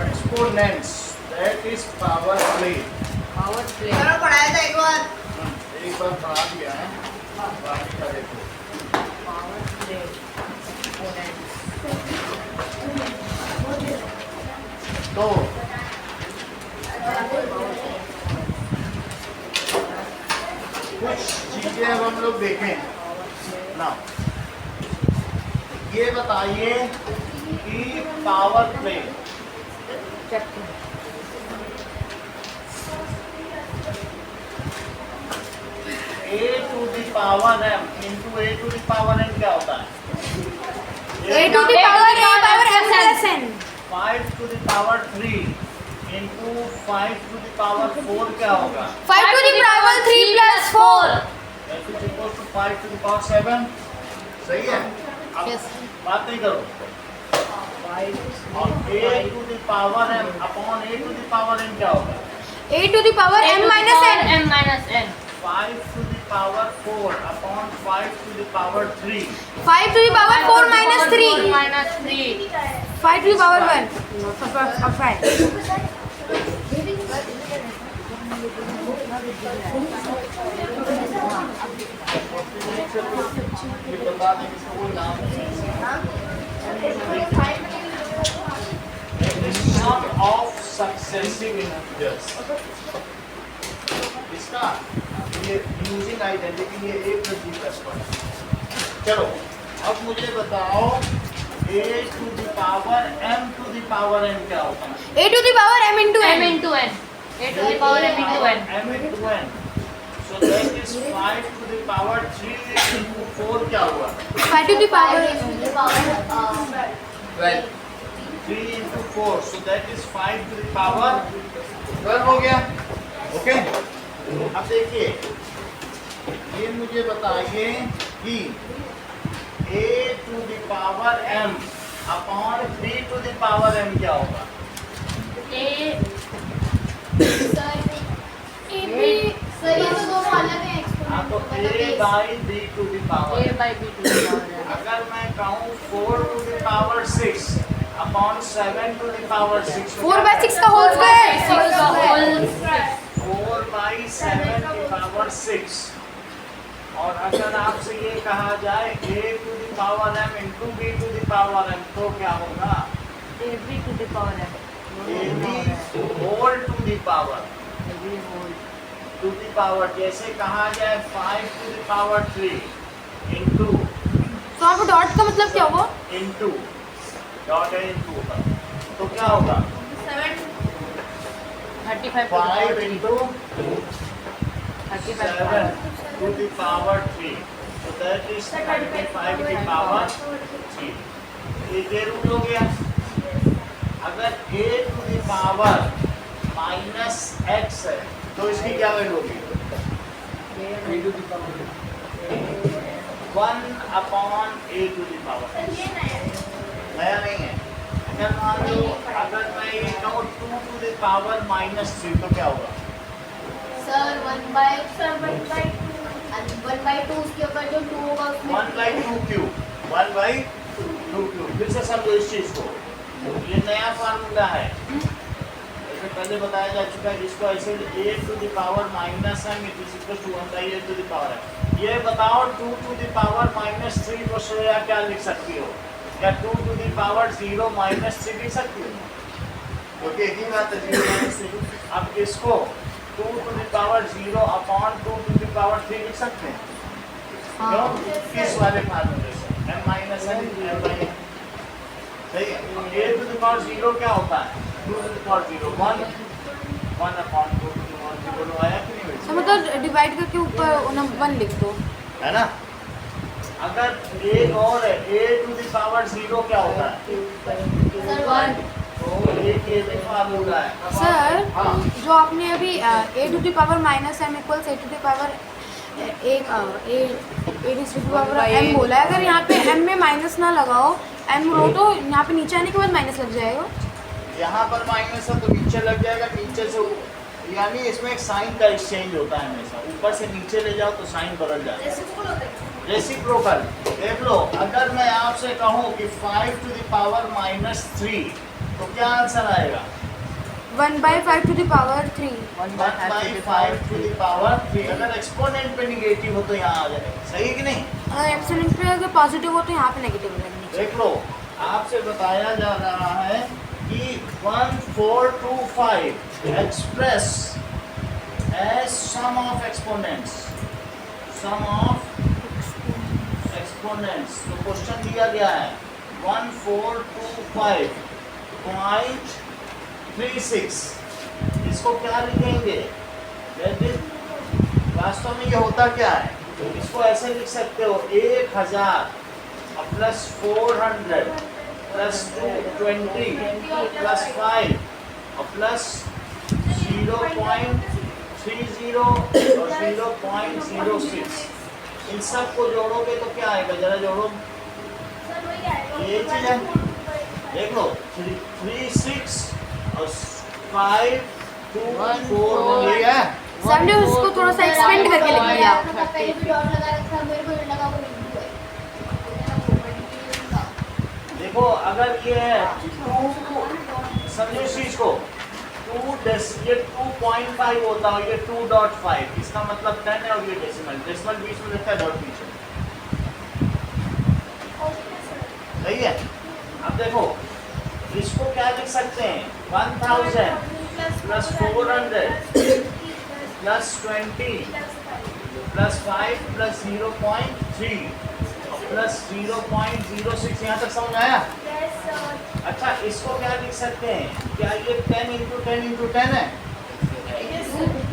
Exponents that is power plane. पढ़ाया था एक बार पढ़ा दिया है, बाकी का देखो। तो कुछ चीजें अब हम लोग देखें ना। ये बताइए कि power plane a to the power m into a to the power n क्या होता है? A to the power m plus n 5 to the power 3 into 5 to the power 4 क्या होगा? 5 to the power 3 plus 4 that is equal to 5 to the power 7। सही है? अब बात नहीं करो। और a to the power m upon a to the power n क्या होगा? a to the power m minus n 5 to the power 4 upon 5 to the power 3 5 to the power 4 minus 3 5 to the power 1 ये बता दें कि इसका कोई नाम नहीं। Sum of successive integers इसका ये यूजिंग आइडेंटिटी ये a plus b plus 1। चलो अब मुझे बताओ a to the power m to the power n क्या होता है? a to the power m into n m into n। So that is 5 to the power 3 into 4 क्या हुआ? 5 to the power 3 into 4 so that is 5 to the power 12 हो गया। Okay अब देखिए ये मुझे बताइए कि a to the power m upon 3 to the power m क्या होगा? हाँ तो a by b to the power अगर मैं कहूँ 4 to the power 6 upon 7 to the power 6 4 by 6 का whole square 4 by 7 to the power 6। और अगर आपसे ये कहा जाए a to the power m into b to the power m तो क्या होगा? ab to the power m ab whole to the power to the power जैसे कहा जाए 5 to the power 3 into तो यहाँ पे डॉट का मतलब क्या होगा? into डॉट है into होगा तो क्या होगा? 5 into 7 to the power 3 so that is 35 to the power 3। ये रूल हो गया। अगर a to the power minus x है तो इसकी क्या वैल्यू होगी? 1 upon a to the power नया नहीं है। अगर मान लो अगर मैं ये कहूँ 2 to the power minus 3 तो क्या होगा? सर 1 by 2 उसके ऊपर जो 2 होगा उसमें 1 by 2 क्यूब 1 by 2 क्यूब। फिर से समझो इस चीज को, ये नया फार्मूला है, ऐसे पहले बताया जा चुका है जिसको ऐसे a to the power minus m is equal to 1 by a to the power m। ये बताओ 2 to the power minus 3 को सोया क्या लिख सकती हो? क्या 2 to the power 0 minus 3 लिख सकती हो? क्योंकि एक ही बात है 0 minus 3। अब इसको 2 to the power 0 upon 2 to the power 3 लिख सकते हैं क्यों? किस वाले फार्मूले से? m minus n m by n। सही है। a to the power 0 क्या होता है? 2 to the power 0 1 upon 2 to the power 0 आया कि नहीं? तो मतलब डिवाइड करके ऊपर 1 लिख दो है ना। अगर एक और है a to the power 0 क्या होता है? सर 1 तो एक ये भी फार्मूला है सर। हाँ जो आपने अभी a to the power minus m equals a to the power a to the power m बोला है। अगर यहाँ पे m में माइनस ना लगाओ m रो तो यहाँ पे नीचे आने के बाद माइनस लग जाएगा। यहाँ पर माइनस है तो नीचे लग जाएगा, नीचे से यानी इसमें एक साइन का एक्सचेंज होता है हमेशा, ऊपर से नीचे ले जाओ तो साइन बदल जाता है। रेसिप्रोकल। देख लो, अगर मैं आपसे कहूँ कि 5 टू द पावर -3 तो क्या आंसर आएगा? 1/5 to the power 3. 1/5 to the power 3। अगर एक्सपोनेंट पे निगेटिव हो तो यहाँ आ जाएगा, सही कि नहीं? एप्सिलॉन पे अगर पॉजिटिव हो तो यहाँ पे नेगेटिव हो जाएगा। देख लो, आपसे बताया जा रहा है कि 1425 express as sum of exponents, sum of exponents. तो क्वेश्चन दिया गया है 1425.36। इसको क्या लिखेंगे? वास्तव में ये होता क्या है? इसको ऐसे लिख सकते हो 1000 प्लस 400 प्लस 220 प्लस 5 और प्लस 0.30 और 0.06। इन सब को जोड़ोगे तो क्या आएगा? जरा जोड़ो, ये चीज है। देख लो, 36 और 5 2 4 ये है। हमने उसको थोड़ा सा एक्सपेंड करके लिख दिया। पहले भी डॉट लगा रखा, मेरे को लगा वो बिंदु है। देखो, अगर ये है 2, समझो इस चीज को, 2 ये 2.5 होता है, ये 2.5, इसका मतलब 10 है और ये डेसिमल बीच में लिखा है, डॉट पीछे, सही है? अब देखो, इसको क्या लिख सकते हैं? 1000 plus 400 plus 20 plus 5 plus 0.3 plus 0.06। यहाँ तक समझ आया? अच्छा, इसको क्या लिख सकते हैं? क्या ये 10 × 10 × 10 है?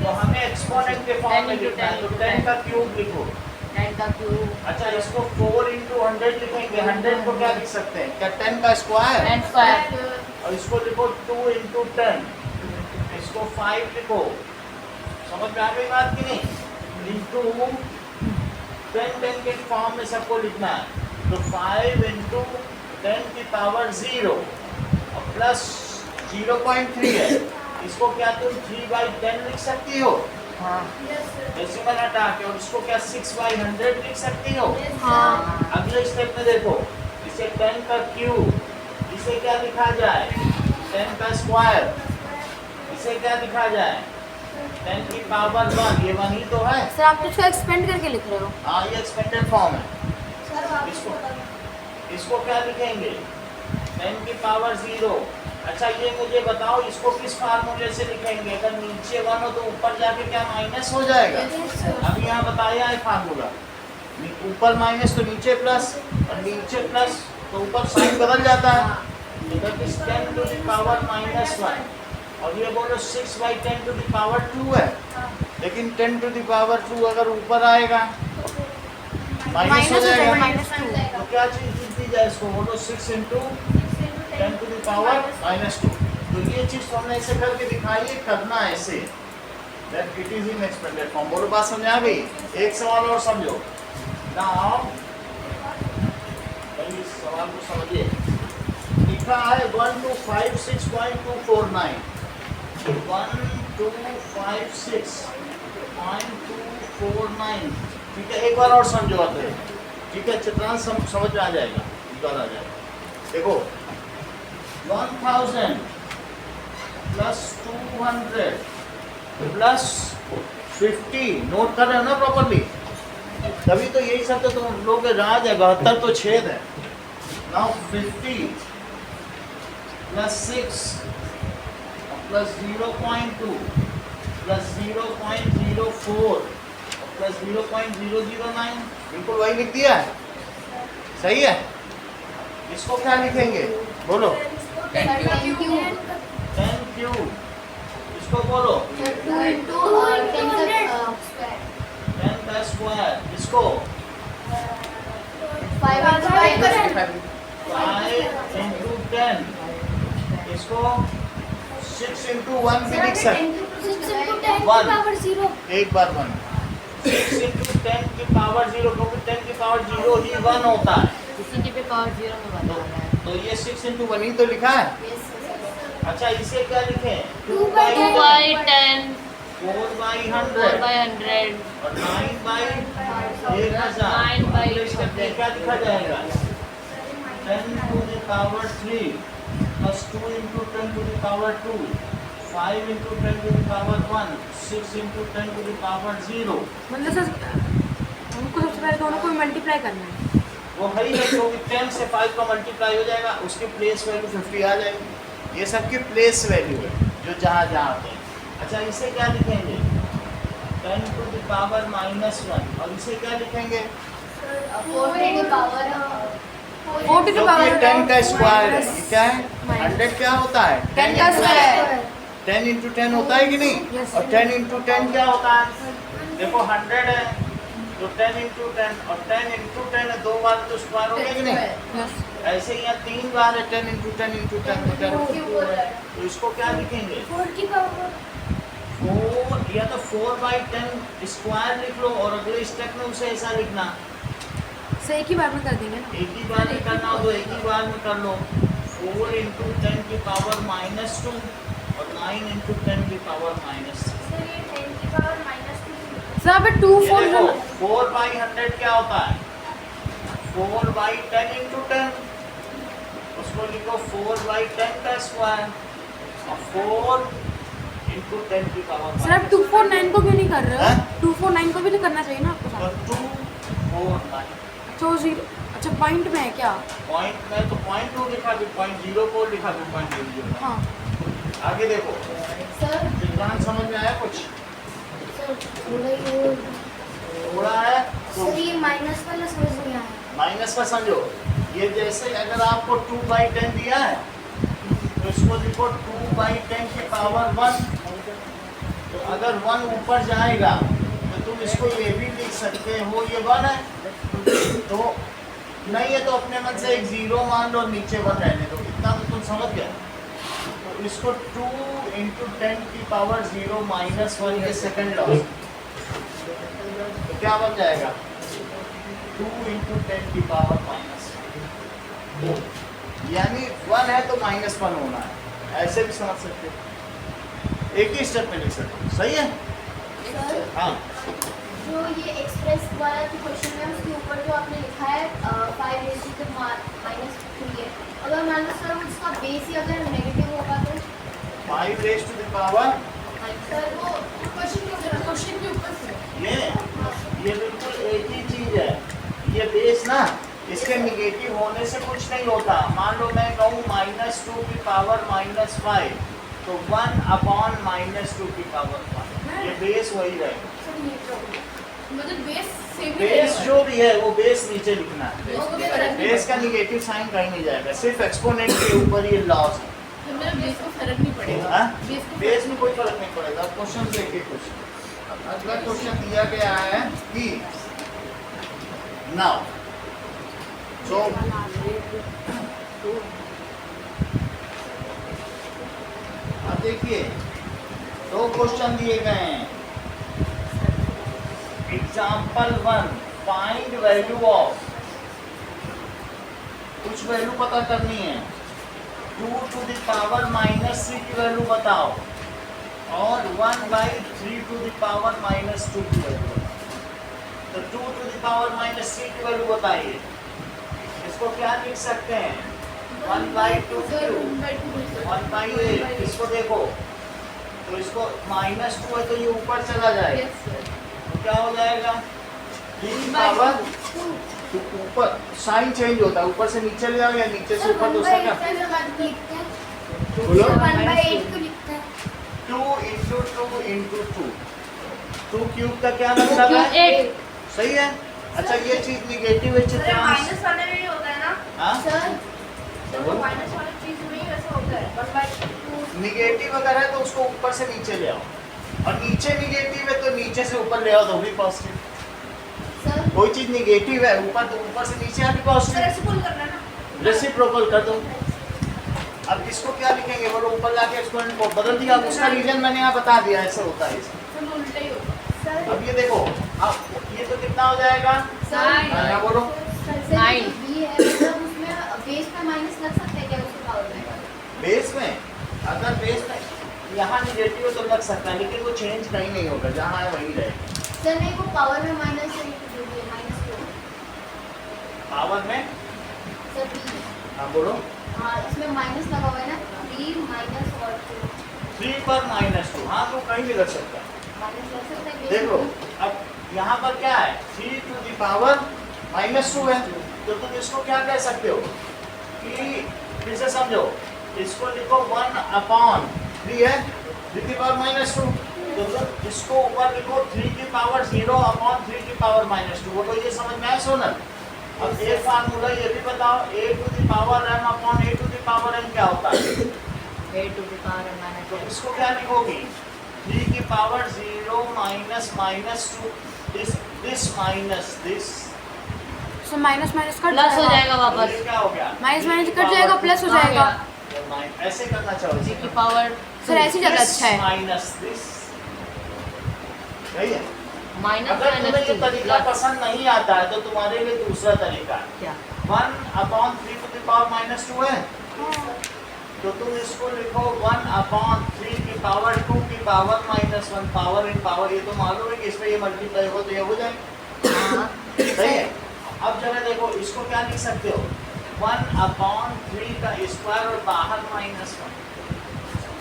तो हमें एक्सपोनेंट के फॉर्म में लिखना है, तो 10 का क्यूब लिखो। 10 का क्यूब। अच्छा, इसको 4 × 100 लिखेंगे। 100 को क्या लिख सकते हैं? क्या 10 का स्क्वायर? 10 स्क्वायर। और इसको लिखो 2 × 10, इसको 5 लिखो। समझ में आ गई बात कि नहीं? इंटू 10 के फॉर्म में सबको लिखना है, तो 5 × 10 की पावर 0 और प्लस 0.3 है। इसको क्या तुम 3/10 लिख सकती हो? हाँ। डेसिमल हटा के। और इसको क्या 6/100 लिख सकती हो? हाँ। अगले स्टेप में देखो, इसे 10 का क्यूब, इसे क्या लिखा जाए? 10 का स्क्वायर, इसे क्या लिखा जाए? 10 की पावर 1। ये 1 ही तो है। सर आप तो इसको एक्सपेंड करके लिख रहे हो। हाँ, ये एक्सपेंडेड फॉर्म है। इसको क्या लिखेंगे? 10 की पावर 0। अच्छा, ये मुझे बताओ, इसको किस फार्मूले से लिखेंगे? अगर नीचे 1 हो तो ऊपर जाके क्या माइनस हो जाएगा? अभी यहाँ बताया है फार्मूला, ऊपर माइनस तो नीचे प्लस, और नीचे प्लस तो ऊपर साइन बदल जाता है। That is 10 to the power -1। और ये बोलो 6/10 टू द पावर 2 है, लेकिन 10 टू द पावर 2 अगर ऊपर आएगा माइनस हो जाएगा। -2। तो क्या चीज लिखी जाए इसको? बोलो 6 × 10 टू द पावर -2। तो ये चीज तो हमने ऐसे करके दिखाई है, करना है ऐसे, that it is in expanded form. बोलो, बात समझ आ गई? एक सवाल और समझो। नाउ इस सवाल को समझिए। लिखा है 1256.249, 1256.249। ठीक है, एक बार और समझो आते। ठीक है, चित्रांश समझ में आ जाएगा, एक बार आ जाएगा। देखो, 1000 प्लस 200 प्लस 50, नोट कर रहे हो ना प्रॉपरली? तभी तो यही सब तो तुम लोग के राज है, 72 तो छेद है। Now 50 plus 6 plus 0.2 plus 0.04 plus 0.009, बिल्कुल वही लिख दिया है, सही है? इसको क्या लिखेंगे? बोलो। 10 क्यूब। इसको बोलो 10 10 का स्क्वायर। इसको 5 5 × 10। इसको 6 × 1 भी लिख सकते। 1 बार 1, 6 × 10 की पावर 0, क्योंकि 10 की पावर 0 ही 1 होता है। किसी की भी पावर 0 में बना है। तो ये 6 × 1 ही तो लिखा है। अच्छा, इसे क्या लिखें? 2/10 4 by 4 100 by 100. और 9 by 1000। 9 by अगले step में क्या लिखा जाएगा? 10 to the power 3 plus 2 into 10 to the power 2, 5 into 10 to the power 1, 6 into 10 to the power 0। मतलब सर हमको सबसे पहले दोनों को मल्टीप्लाई करना है। वो है ही है, क्योंकि 10 से 5 का मल्टीप्लाई हो जाएगा, उसकी प्लेस वैल्यू 50 आ जाएगी। ये सबकी प्लेस वैल्यू है जो जहाँ जहाँ आते हैं। अच्छा, इसे क्या लिखेंगे? 10 to the power -1। और इसे क्या लिखेंगे? 4 to the power 4 to the क्योंकि power ये 10 का स्क्वायर है। ये क्या है? 100 क्या होता है? 10 का स्क्वायर। 10 into 10 होता है कि नहीं? Yes, और 10 into 10 क्या होता है? देखो 100 है तो 10 into 10 और 10 into 10 है, 2 बार तो स्क्वायर हो गया कि नहीं? यस ऐसे ही यहाँ 3 बार है 10 into 10 into 10 तो 10। तो इसको क्या लिखेंगे? 4 की पावर 4 या तो 4 by 10 स्क्वायर लिख लो और अगले स्टेप में उसे ऐसा लिखना। से एक ही बार में कर देंगे ना। एक ही बार में करना हो तो एक ही बार में कर लो। 4 into 10 की पावर -2 और 9 into 10 की पावर -3। सर ये 10 की पावर -2 सर अब 2 ये 4 देखो 4 by 100 क्या होता है? 4 by 10 into 10। उसको लिखो 4 by 10 का स्क्वायर और 4 into 10 की पावर। सर अब 249 को क्यों नहीं कर रहे हैं? हो? 249 को भी तो करना चाहिए ना आपको और साथ। 249 अच्छा वो 0 अच्छा पॉइंट में है क्या? पॉइंट में तो पॉइंट 2 लिखा भी, पॉइंट 0 को लिखा भी, पॉइंट 0। हाँ आगे देखो, सर चित्रांश समझ में आया कुछ? सर थोड़ा ये थोड़ा है तो सर ये माइनस वाला समझ नहीं आया माइनस में समझो। ये जैसे अगर आपको 2 by 10 दिया है तो इसको लिखो 2 by 10 की पावर 1। तो अगर 1 ऊपर जाएगा तो तुम इसको ये भी लिख सकते हो, ये 1 है तो नहीं है तो अपने मन से एक 0 मान लो, नीचे 1 रहने दो। इतना तो तुम समझ गए। तो इसको 2 into 10 की पावर 0 -1 के सेकंड लॉ। तो क्या बन जाएगा? 2 into 10 की पावर -2। यानी 1 है तो -1 होना है। ऐसे भी समझ सकते हो, एक ही स्टेप में लिख सकते हो। सही है? सर हाँ जो ये एक्सप्रेस वाला जो क्वेश्चन है उसके ऊपर जो आपने लिखा है 5 raised to the -3 है, अगर मान लो सर उसका बेस ही अगर नेगेटिव होगा तो 5 raised to the power sir वो क्वेश्चन के ऊपर से ये बिल्कुल एक ही चीज है। ये बेस ना, इसके निगेटिव होने से कुछ नहीं होता। मान लो मैं कहूँ -2 की पावर -5 तो 1 upon -2 की पावर 5। ये बेस वही रहेगा। मतलब बेस सेम बेस जो भी है वो बेस नीचे लिखना है। बेस का निगेटिव साइन कहीं नहीं जाएगा, सिर्फ एक्सपोनेंट के ऊपर ये लॉस है। बेस को फर्क नहीं पड़ेगा। हाँ? बेस में कोई फर्क नहीं पड़ेगा। क्वेश्चन देखिए कुछ। अगला क्वेश्चन दिया गया है कि नाउ सो अब देखिए 2 क्वेश्चन दिए गए हैं। एग्जाम्पल 1 फाइंड वैल्यू ऑफ, कुछ वैल्यू पता करनी है। 2 to the power -3 की वैल्यू बताओ और 1 by 3 to the power -2 की वैल्यू बताओ। तो 2 to the power -3 की वैल्यू बताइए। इसको क्या लिख सकते हैं? 1 by 2 क्यूब 1 by 8। इसको देखो तो इसको -2 है तो ये ऊपर चला जाएगा तो क्या हो जाएगा? 3 पावर तो ऊपर साइन चेंज होता है, ऊपर से नीचे ले जाओ या नीचे से ऊपर, तो उसका क्या? बोलो 1/8 को लिखते हैं 2 into 2 into 2। 2 क्यूब का क्या मतलब है? 8। सही है। अच्छा ये चीज निगेटिव है चित्रांश। माइनस वाले में भी होता है ना? हाँ सर बोलो। माइनस वाले चीज में ही वैसा होता है 1/2। निगेटिव अगर है तो उसको ऊपर से नीचे ले आओ और नीचे निगेटिव है तो नीचे से ऊपर ले आओ तो भी पॉजिटिव। सर कोई चीज निगेटिव है ऊपर तो ऊपर से नीचे आके पॉजिटिव। रेसिप्रोकल करना ना। रेसिप्रोकल कर दो। अब इसको क्या लिखेंगे? बोलो ऊपर लाके एक्सपोनेंट को बदल दिया। उसका रीजन मैंने यहाँ बता दिया, ऐसे होता है इसका। फिर उल्टा ही होगा। सर अब ये देखो, अब ये तो कितना हो जाएगा? Nine। क्या बोलो? सर 9। बी है मतलब उसमें बेस पे माइनस लग सकता है क्या उसके पावर में? बेस में अगर बेस में यहाँ निगेटिव तो लग सकता है, लेकिन वो चेंज कहीं नहीं होगा, जहाँ है वहीं रहेगा। सर नहीं, वो पावर में माइनस है, -2 पावर में सर 3। हाँ बोलो। हाँ, इसमें माइनस लगा हुआ है ना, 3 माइनस और 2 3 पर -2, हाँ तो कहीं भी रख सकता है। माइनस लग सकता है। देखो अब यहाँ पर क्या है, 3 टू द पावर -2 है, तो तुम इसको क्या कह सकते हो कि फिर से समझो, इसको लिखो 1/3 है, 3 की पावर -2, तो तुम इसको ऊपर लिखो 3 की पावर 0/3 की पावर -2। वो तो ये समझ में आया सोनल। अब एक फार्मूला ये भी बताओ, a to the power m/a to the power n क्या होता है? A to the power n minus तो 1. इसको क्या लिखोगी? 3 की power 0 -2 this minus this, so minus minus cut plus हो जाएगा वापस. ये क्या हो गया? माइनस माइनस कट जाएगा, प्लस हो जाएगा। ऐसे करना चाहो C की पावर सर ऐसे ज़्यादा अच्छा है। माइनस दिस, सही है। माइनस अगर तुम्हें ये तरीका माइनस पसंद नहीं आता है तो तुम्हारे लिए दूसरा तरीका है, क्या 1/3 टू द पावर -2 है, तो तुम इसको लिखो 1/3 की पावर 2 की पावर -1, पावर इन पावर, ये तो मालूम है कि इसमें ये मल्टीप्लाई हो तो ये हो जाए, सही है। अब जरा देखो इसको क्या लिख सकते हो, 1/3 का स्क्वायर और बाहर -1।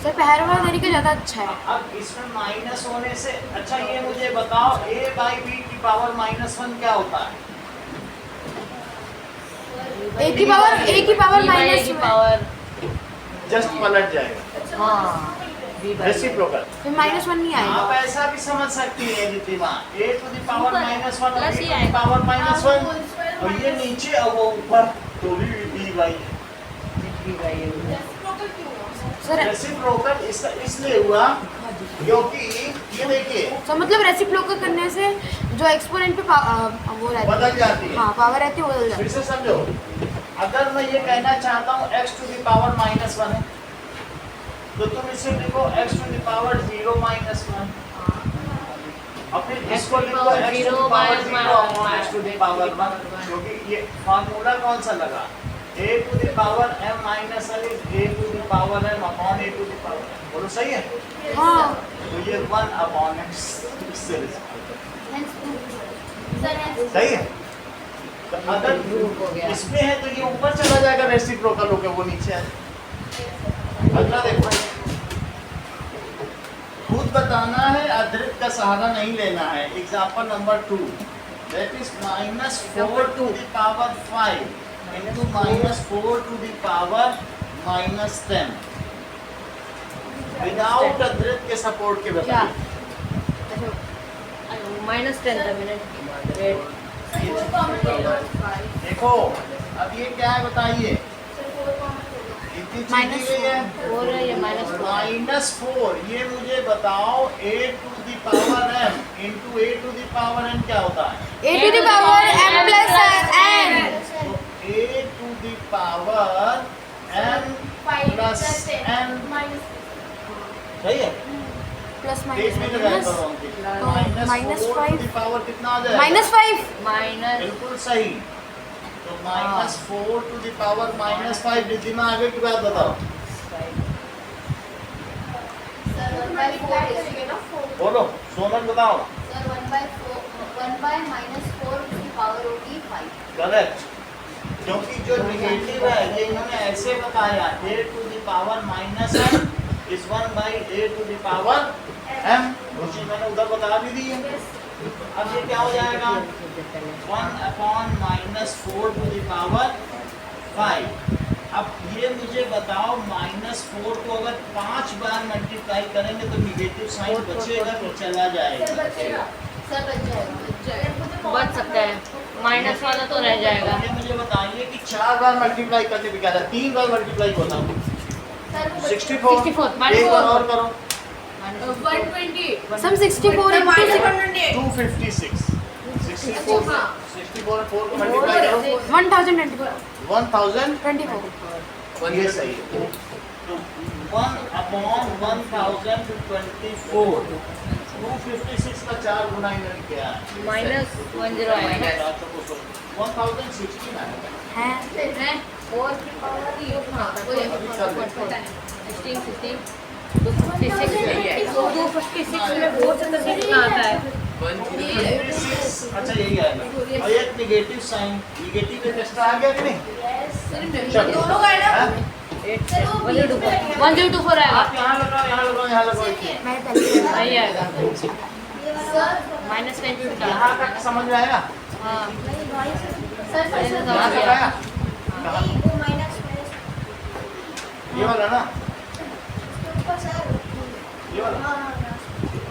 सर पहला वाला तरीका ज़्यादा अच्छा है। अब इसमें माइनस होने से अच्छा ये मुझे बताओ a/b की पावर -1 क्या होता है? a की पावर की माइनस पावर जस्ट पलट जाएगा, हाँ b by रेसिप्रोकल। फिर -1 नहीं आप आएगा। ऐसा भी समझ सकती है Riddhima, a to the power -1 और प्लस b ही टू द आएगा। पावर -1, और ये नीचे और वो ऊपर, तो भी b by b by a. Sir reciprocal इसलिए हुआ क्योंकि ये देखिए तो मतलब रेसिप्रोकल करने से जो एक्सपोनेंट पे वो रहती है, बदल जाती है। हाँ पावर रहती है, वो बदल जाती फिर से समझो, अगर मैं ये कहना चाहता हूँ x टू द पावर -1 है, तो तुम इसे लिखो x टू द पावर 0 -1, और फिर इसको लिखो x टू द पावर 0 और x टू द पावर 1, क्योंकि ये फार्मूला कौन सा लगा, a to the power m-1 is a to the power m upon a to the power m, बोलो सही है। है। हाँ तो ये 1/x इससे सही है। तो अगर हो गया। इसमें है तो ये ऊपर चला जाएगा, रेसिप्रोकल होकर वो नीचे आए। अगला देखो, खुद बताना है, अतिरिक्त का सहारा नहीं लेना है। Example number 2, that is -4 to the power 5 into -4 to the power -10 without अतिरिक्त के सपोर्ट के क्या बताइए। -10 था मिनट वेट. देखो अब ये क्या है बताइए, इतनी चीज दी गई है और ये -4 -4, ये मुझे बताओ a to the power m into a to the power n क्या होता है? a to the power m plus n। तो a to the power m plus n, सही है। प्लस तेज में लगाया करो अंकित। -4 टू द पावर कितना आ जाएगा? -5। माइनस बिल्कुल सही। तो -4 टू द पावर -5, रिद्धिमा आगे की बात बताओ, बोलो सोनल बताओ। सर 1/-4 की पावर होगी 5। करेक्ट, क्योंकि जो निगेटिव है ये इन्होंने ऐसे बताया, a to the power -m is 1/a to the power m, वो चीज मैंने उधर बता भी दी है। अब ये क्या हो जाएगा, 1/-4 टू द पावर 5। अब ये मुझे बताओ, -4 को अगर 5 बार मल्टीप्लाई करेंगे तो निगेटिव साइन बचेगा कि चला जाएगा? सर बच जाएगा। बच सकता है, माइनस वाला तो रह जाएगा. ये मुझे बताइए कि 4 बार मल्टीप्लाई करने पे क्या था, 3 बार मल्टीप्लाई होता है। सर 64, 64, एक बार और करो, 120 सम 64 into 256, 64 और 4 को मल्टीप्लाई करो, 1024। 1024, ये सही है। तो 1/1024, 256 का 4 गुना इन्होंने किया है, -10 आएगा. 1016 आएगा। है 4 की पावर 16 256 नहीं है 256 में 4 से 6 का आता है 26, अच्छा यही आएगा। और एक निगेटिव साइन, निगेटिव एक एक्स्ट्रा आ गया कि नहीं? चलो दोनों का है ना? हाँ? 1024 आएगा आप यहाँ लगाओ, यहाँ लगाओ, यहाँ लगाओ। मैं पहले नहीं आएगा सर माइनस 10 से स्टार्ट यहाँ तक समझ में आएगा? हाँ सर सर समझ यहाँ तक गया। आया? नहीं वो माइनस ये वाला ना? ऊपर सर ये वाला? हाँ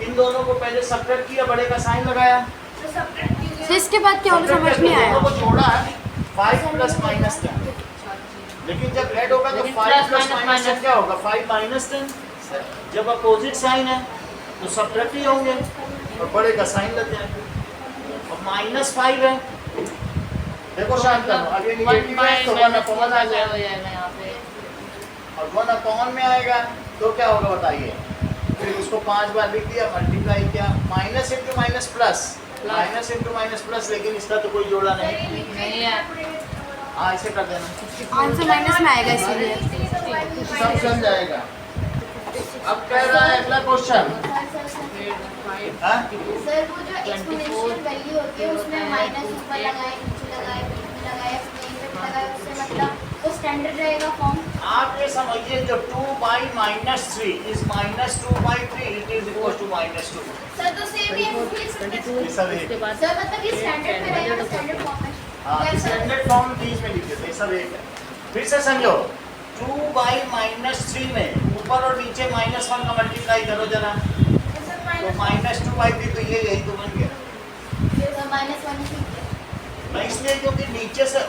इन दोनों को पहले सब्ट्रैक्ट किया, बड़े का साइन लगाया। फिर इसके बाद क्या होगा समझ नहीं आया। दोनों को जोड़ा है 5 प्लस माइनस 10। लेकिन जब ऐड होगा तो लेकिन 5 प्लस प्लस माइनस माइनस 10 क्या होगा? 5 माइनस 10। जब अपोजिट साइन है तो सब्ट्रैक्ट ही होंगे और बड़े का साइन लग जाएगा। और माइनस 5 है, देखो शांत करो, अब ये निगेटिव है तो 1 अपॉन आ जाएगा। यहाँ पे और 1 अपॉन में आएगा तो क्या होगा बताइए? फिर उसको 5 बार लिख दिया, मल्टीप्लाई किया, minus into minus plus, minus into minus plus, लेकिन इसका तो कोई जोड़ा नहीं। नहीं है हाँ ऐसे कर देना, आंसर माइनस में आएगा इसीलिए। सब चल जाएगा। अब कह रहा है अगला क्वेश्चन। हाँ? सर वो जो एक्सपोनेंशियल वैल्यू होती है उसमें माइनस ऊपर लगाए, नीचे लगाए, बीच में लगाए, कहीं पे भी लगाए, उससे मतलब वो स्टैंडर्ड रहेगा फॉर्म। आप ये समझिए जो 2 by minus 3 is minus 2 by 3, it is equal to minus 2। Sir तो सेम ही हम लिख सकते हैं। ये सब एक उसके बाद सर मतलब ये स्टैंडर्ड में रहेगा, स्टैंडर्ड फॉर्म में। हाँ Yes, sir. स्टैंडर्ड फॉर्म बीच में लिख देते हैं, सब एक है। फिर से समझो, 2 बाई माइनस 3 में ऊपर और नीचे माइनस 1 का मल्टीप्लाई करो जरा, तो माइनस 2 बाई 3, तो ये यही तो बन गया। सर माइनस 1 ही है। मैं इसलिए क्योंकि नीचे से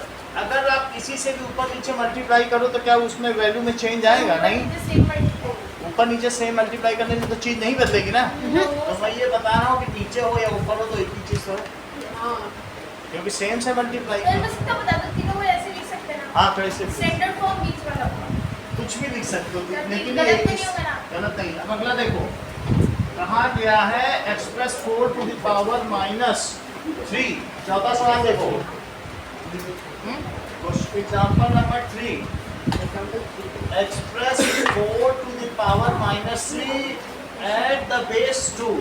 अगर आप किसी से भी ऊपर नीचे मल्टीप्लाई करो तो क्या उसमें वैल्यू में चेंज आएगा? नहीं, ऊपर नीचे सेम मल्टीप्लाई करने से तो चीज़ नहीं बदलेगी ना। तो मैं ये बता रहा हूँ कि नीचे हो या ऊपर हो तो एक ही चीज़ हो, क्योंकि सेम से मल्टीप्लाई सर मैं सीधा बता दूं, तीनों को ऐसे लिख सकते हैं ना। हाँ कैसे स्टैंडर्ड फॉर्म बीच वाला। कुछ भी लिख सकते हो, गलत लेकिन नहीं ये होगा ना। गलत नहीं। अब अगला देखो, कहा गया है x plus 4 to the power minus 3। चौथा सवाल देखो, एग्जाम्पल नंबर 3, x plus 4 to the power minus 3 at the base 2।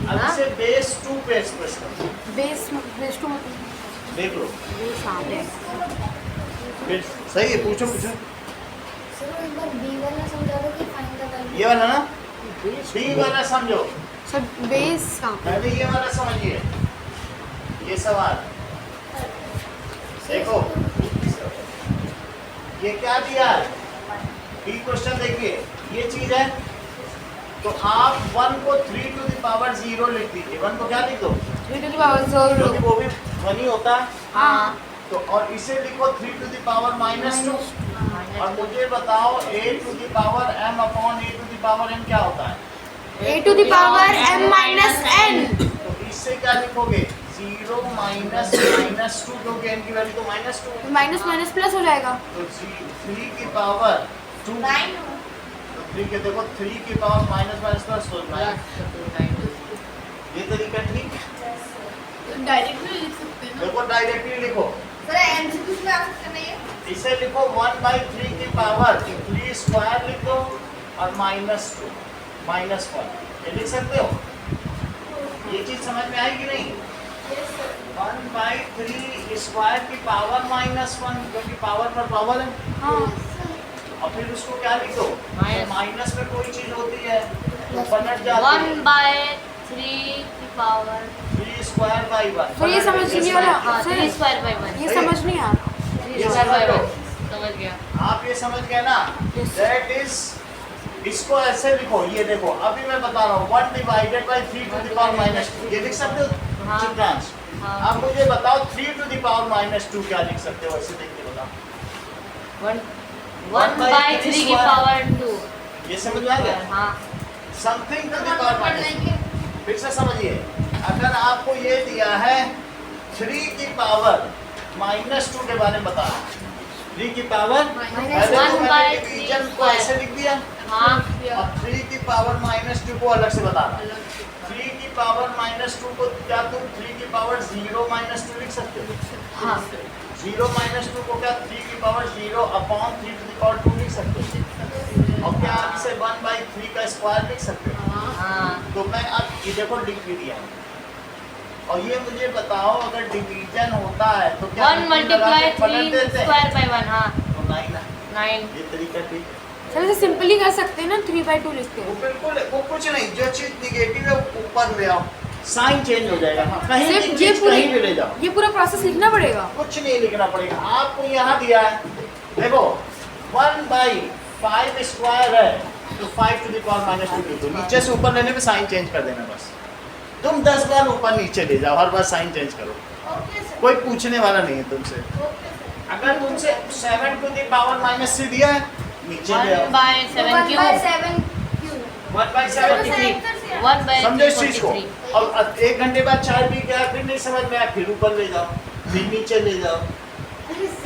अब इसे बेस 2 पे एक्सप्रेस करो, बेस टू देख लो। बेस आ गया। फिर सही है, पूछो पूछो। सर एक बार बी वाला समझा दो कि फाइंड द वैल्यू। ये वाला ना, बी वाला समझो, सर बेस कहाँ पे? पहले ये वाला समझिए। ये सवाल देखो, ये क्या दिया है? बी क्वेश्चन देखिए, ये चीज है तो आप 1 को 3 टू द पावर 0 लिख दीजिए। 1 को क्या लिख दो? 3 टू द पावर 0। क्योंकि वो भी 1 ही होता है। हाँ तो और इसे लिखो 3 टू द पावर माइनस 2। और मुझे बताओ a to the power m upon a to the power n क्या होता है? a to the power m minus n। तो इससे क्या लिखोगे? 0 माइनस माइनस 2, क्योंकि n की वैल्यू तो माइनस 2। माइनस माइनस प्लस हो जाएगा। तो 3 की पावर 2, 9 तो 3 के देखो 3 की पावर माइनस माइनस प्लस हो जाएगा। ये तरीका ठीक है। डायरेक्टली लिख सकते हैं देखो डायरेक्टली लिखो, सर एमसीक्यू में आ सकते नहीं है। इसे लिखो 1/3 की पावर 3 स्क्वायर लिख दो और माइनस 2 माइनस 1, ये लिख सकते हो। ये चीज समझ में आएगी नहीं? 1/3 स्क्वायर की पावर माइनस 1, क्योंकि पावर पर पावर है। हाँ और फिर उसको क्या लिख दो? माइनस। माइनस में कोई चीज होती है तो पलट जाती है। 1/3 की पावर 3 स्क्वायर बाई 1। तो ये समझ लीजिए वाला। हाँ सर 3 स्क्वायर बाई 1 ये समझ नहीं आ रहा। 3 स्क्वायर बाई 1 समझ गया। आप ये समझ गए ना? Yes. दैट इज, इसको ऐसे लिखो, ये देखो अभी मैं बता रहा हूँ 1 divided by 3 to the power minus 2, ये लिख सकते हो हाँ। चित्रांश? हाँ। आप मुझे बताओ 3 टू द पावर माइनस 2 क्या लिख सकते हो? ऐसे देख के बताओ। 1/3 की पावर 2। ये समझ में आ गया? हाँ something to the power minus. फिर से समझिए, अगर आपको ये दिया है 3 की पावर माइनस 2 के बारे में बता, 3 की पावर पहले तो 1/3 मैंने डिवीजन को ऐसे लिख दिया हाँ और 3 की पावर माइनस 2 को अलग से बताना। 3 की पावर माइनस 2 को क्या तुम 3 की पावर 0 माइनस 2 लिख सकते हो? हाँ 0 माइनस 2 को क्या 3 की power 0 upon 3 to the power 2 लिख सकते हो? और क्या आप इसे से 1/3 का स्क्वायर लिख सकते हो। हाँ तो मैं अब ये देखो लिख भी दिया और ये मुझे बताओ अगर डिवीजन होता है तो क्या 1 मल्टीप्लाई 3 स्क्वायर बाय 1 हाँ तो 9 है। 9 ये तरीका ठीक है। सर इसे सिंपली कर सकते हैं ना 3/2 लिखते वो हैं। बिल्कुल वो कुछ नहीं, जो चीज निगेटिव है वो ऊपर ले आओ, साइन चेंज हो जाएगा। हाँ, कहीं भी सिर्फ ये चीज कहीं भी ले जाओ, ये पूरा प्रोसेस लिखना पड़ेगा। कुछ नहीं लिखना पड़ेगा। आपको यहाँ दिया है देखो 1/5 स्क्वायर है तो 5 to the power -2 तो नीचे से ऊपर लेने पे साइन चेंज कर देना बस। तुम 10 बार ऊपर नीचे ले जाओ, हर बार साइन चेंज करो, ओके सर, कोई पूछने वाला नहीं है तुमसे। Okay sir. अगर तुमसे 7 to the power -3 दिया है नीचे ले आओ 1/7 क्यूब 1/7 क्यों? 1/7 1/3 समझो इस चीज को। और 1 घंटे बाद चाय पी के आए, फिर नहीं समझ में आया, फिर ऊपर ले जाओ, फिर नीचे ले जाओ,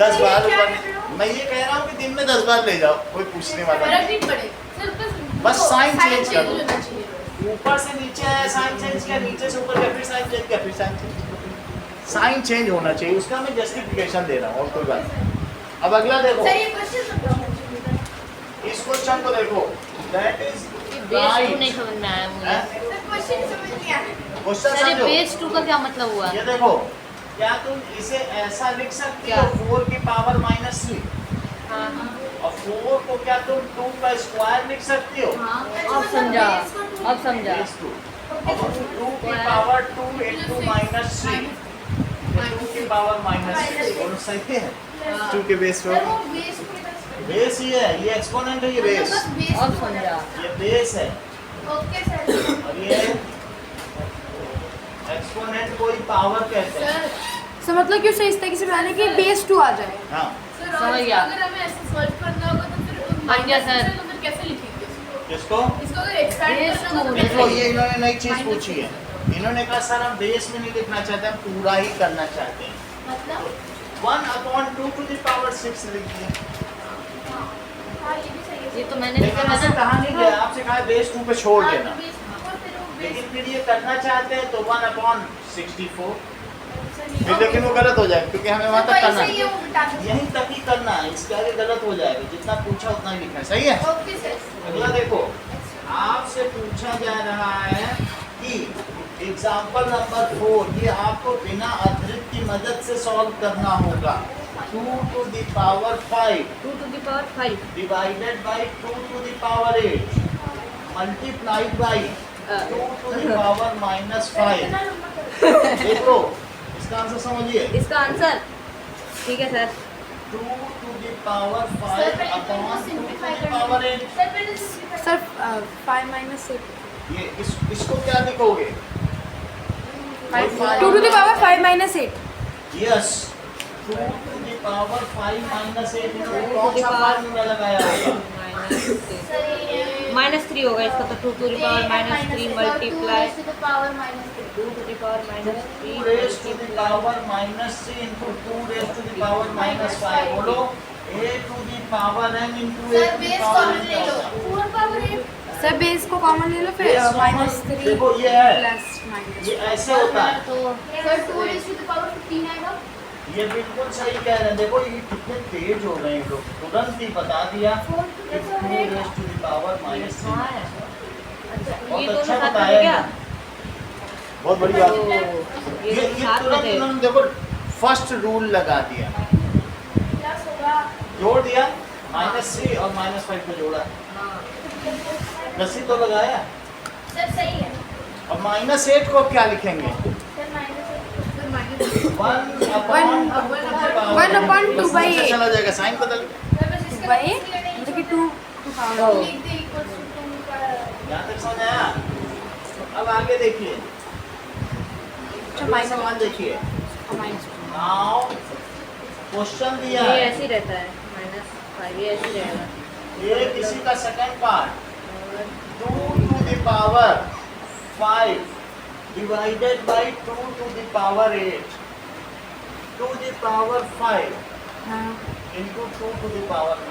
10 बार क्या ऊपर। कर रहे हो? मैं ये कह रहा हूँ कि दिन में 10 बार ले जाओ, कोई पूछने वाला फर्क नहीं। नहीं पड़े सिर्फ बस साइन चेंज कर दो। होना चाहिए। ऊपर से नीचे आया साइन चेंज किया, नीचे से ऊपर गया फिर साइन चेंज किया, फिर साइन चेंज किया। साइन चेंज होना चाहिए, उसका मैं जस्टिफिकेशन दे रहा हूँ और कोई बात नहीं। अब अगला देखो, सर ये क्वेश्चन समझाओ मुझे। इस क्वेश्चन को देखो, दैट इज बेस 2 राइट। नहीं समझ में आया मुझे सर क्वेश्चन समझ नहीं आया। क्वेश्चन सर ये समझो, बेस 2 का क्या मतलब हुआ ये देखो, क्या तुम इसे ऐसा लिख सकते हो 4 की पावर -3 हाँ और 4 को क्या तुम 2 का स्क्वायर लिख सकती हो? अब समझा अब समझा Base 2 और 2 की पावर 2 into -3 2 की पावर -3 दोनों सही है। 2 के बेस पे सर वो बेस को किधर से? बेस ही है, ये एक्सपोनेंट है, ये बेस, बस बेस अब को समझा ये बेस है ओके सर। और ये एक्सपोनेंट को ही पावर कहते हैं। सर मतलब क्यों से इस तरीके से बनाने कि बेस 2 आ जाए। हाँ सर समझ और गया। अगर हमें ऐसे सॉल्व करना होगा तो फिर बन गया सर। तो फिर कैसे लिखेंगे इसको? किसको? इसको अगर एक्सपैंड Base करना होगा तो two, देखो कैसे ये इन्होंने नई चीज Minus पूछी है, इन्होंने कहा सर हम बेस में नहीं लिखना चाहते, हम पूरा ही करना चाहते हैं। मतलब 1/2 to the power 6 लिख दिया। हाँ ये भी सही है। ये तो मैंने लिखा लेकिन था ऐसे ना कहा नहीं गया, आपसे कहा बेस 2 पे छोड़ हाँ, देना। तो बेस को और फिर वो बेस लेकिन फिर ये करना चाहते हैं तो 1/64 सर फिर लेकिन वो गलत हो जाएगा क्योंकि हमें वहाँ तक करना सही है है, वो बिटा दो। यहीं तक ही करना है, इसके आगे गलत हो जाएगा। जितना पूछा उतना ही लिखना है, सही है। Okay sir. अगला देखो, आपसे पूछा जा रहा है कि एग्जाम्पल नंबर 4, ये आपको बिना अतिरिक्त की मदद से सॉल्व करना होगा। 2 to the power 5 2 to the power 5 divided by 2 to the power 8 multiplied by 2 to the power -5। इतना लंबा कर देखो इसका आंसर समझिए, इसका आंसर ठीक है sir 2 to the power sir 5 पहले तो upon 2 to सिंपलीफाई the कर power 8। सर पहले सिंपलीफाई सर 5 - 8 ये इसको क्या लिखोगे? 2 to the power 5 - 8 yes, 2 to the power 5 -8 इन्होंने कौन सा फार्मूला लगाया है? सर ये -3 होगा इसका तो 2 to the power -3 multiply 2 to the power -3 2 to the power 2 raised to the power -3 into 2 raised to the power -5। बोलो a to the power n into a sir to the base power common n ले लो क्या होता है? 4 power 8 sir base को common ले लो फिर Base common, -3 देखो ये है, प्लस माइनस ये ऐसे होता है। तो sir 2 raised to the power 15 आएगा। ये बिल्कुल सही कह रहे हैं। देखो ये कितने तेज हो गए हैं लोग, तुरंत ही बता दिया 4 to कि the 2 power 8 raised to the power -3। अच्छा बहुत ये दोनों अच्छा साथ बताया में क्या बहुत बड़ी बात। ये ये दोनों साथ में तुरंत थे इन्होंने देखो फर्स्ट रूल लगा दिया, प्लस होगा जोड़ दिया -3 और -5 को जोड़ा, प्लस ही तो लगाया। सर सही है। और -8 को क्या लिखेंगे? सर -8 फिर 1 upon 2 by 8 चला जाएगा, साइन बदल सर बस इसका बाई इसलिए नहीं मतलब कि 2 ओ। लिख दे इक्वल्स टू 2 का यहाँ तक समझ आया। अब आगे देखिए, अगला सवाल देखिए। नाउ क्वेश्चन दिया ये है, ऐसे ही रहता है -5 ये ऐसे ही रहेगा ये किसी का second part 2 to the power 5 divided by 2 to the power 8 to the power 5 into 2 to the power -।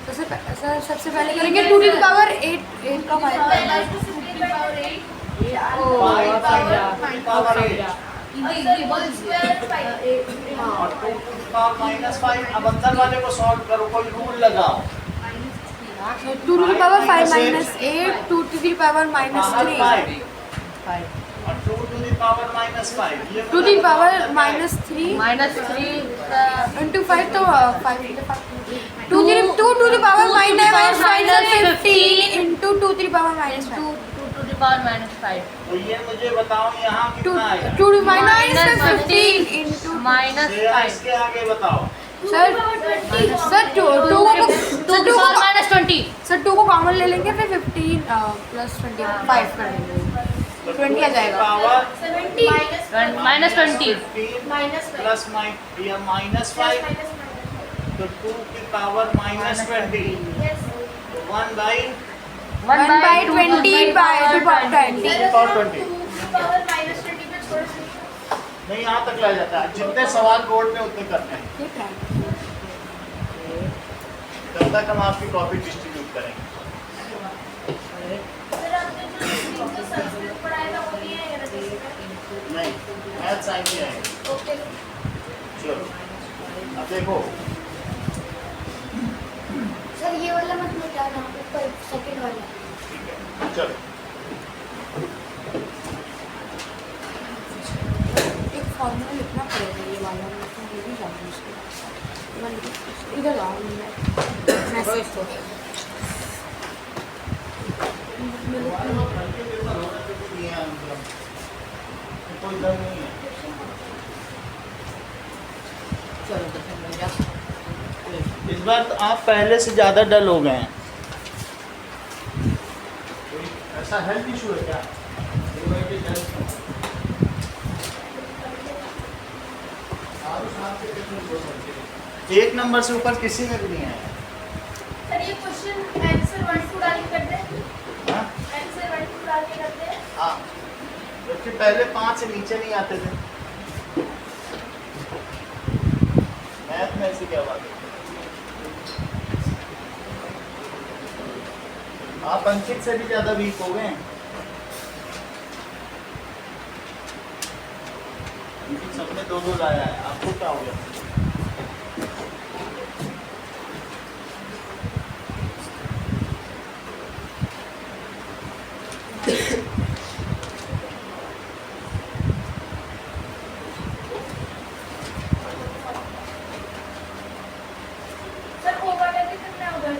सबसे पहले करेंगे 2 to the power 8 का बाय 5 2 to the power 8 ओ 5 समझा to the power 8 sir whole square 5 और 2 to the power -5। अब अंदर वाले को सॉल्व करो, कोई रूल लगाओ। 2 to the power 5 minus 8, 2 to the power minus 3, 5 और 2 to the power minus 5 ये 2 to the power minus 3 -3 into 5 तो 5 into 5. 2 to the power minus 15 into 2 to the power minus 5. 2 to the power -5 तो ये मुझे बताओ यहाँ 2 कितना आएगा 2 to minus 15 into श्रेया, -5 इसके आगे बताओ सर 2 को 20 सर 2 को कॉमन ले लेंगे फिर 15 प्लस 25 कर देंगे तो 20 आ जाएगा। पावर 70 -20 minus 5 प्लस माइनस 5 तो 2 की power minus 20 yes 1 by 1 by 20 by 2 power 20. power 20 power minus 20 पे छोड़ सकते नहीं यहाँ तक ला जाता है जितने सवाल बोर्ड में उतने करने हैं ठीक है तब तक हम आपकी कॉपी डिस्ट्रीब्यूट करेंगे सर आपने जो संस्कृत पढ़ाया था वो नहीं है या नहीं मैथ साइंस ही आएंगे ओके चलो अब देखो सर ये वाला मत मिटाना ऊपर सेकंड वाला ठीक है चलो एक फॉर्मूला लिखना पड़ेगा ये वाला मैं तो ये भी जानूँ इसके बाद इधर लाओ मैं इसको कोई डर नहीं है इस बार तो आप पहले से ज़्यादा डल हो गए हैं ऐसा हेल्थ इशू है क्या एक नंबर से ऊपर किसी में भी नहीं आया सर ये क्वेश्चन आंसर 1 2 डाल के करते हैं हाँ? आंसर 1 2 डाल के करते हैं हाँ जबकि पहले 5 से नीचे नहीं आते थे मैथ में ऐसी क्या बात है आप अंकित से भी ज़्यादा वीक हो गए हैं अंकित सबने 2-2 लाया है आपको क्या हो गया सर ओवर करके करना है उधर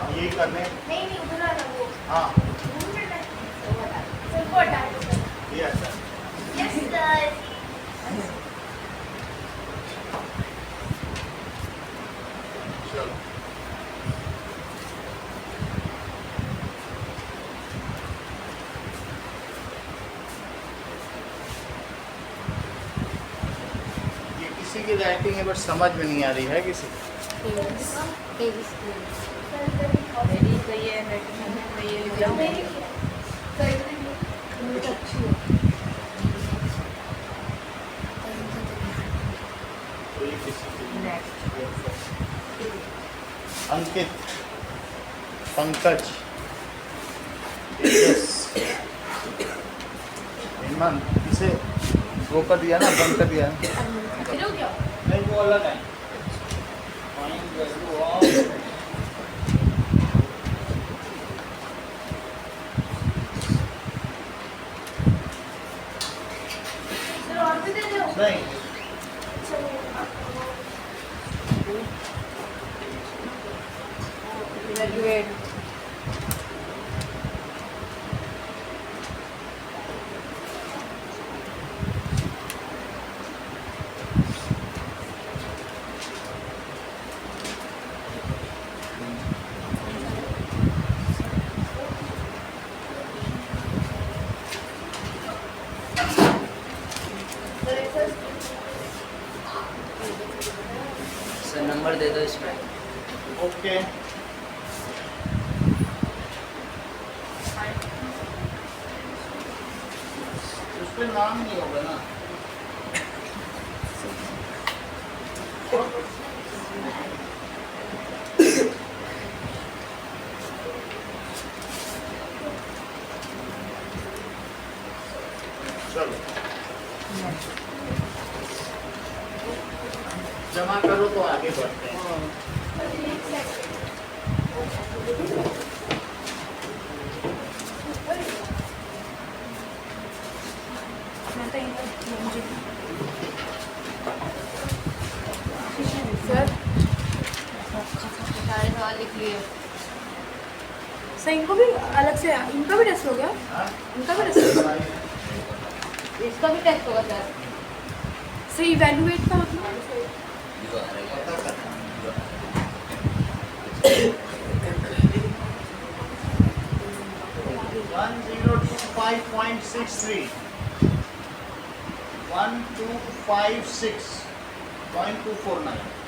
अब यही करने नहीं उधर आ रहा वो हाँ सर को हटा दो ये अच्छा यस सर चलो ये किसी की राइटिंग है बट समझ में नहीं आ रही है किसी मेरी सही है सही है लिख रहा हूँ तो ये किसी की अंकित पंकज तेजस हेमंत इसे वो कर दिया ना बंद कर दिया नहीं वो अलग है Find value of सर और भी दे दो नहीं ग्रेजुएट सर नंबर दे दो इसमें ओके उस पे नाम नहीं होगा ना चलो जमा करो तो आगे बढ़ते हैं इसलिए सही इनको भी अलग से इनका भी टेस्ट हो गया हाँ? इनका भी टेस्ट हो गया इसका भी टेस्ट होगा सर सही इवैल्यूएट का मतलब पता करना 1025.63 1256.249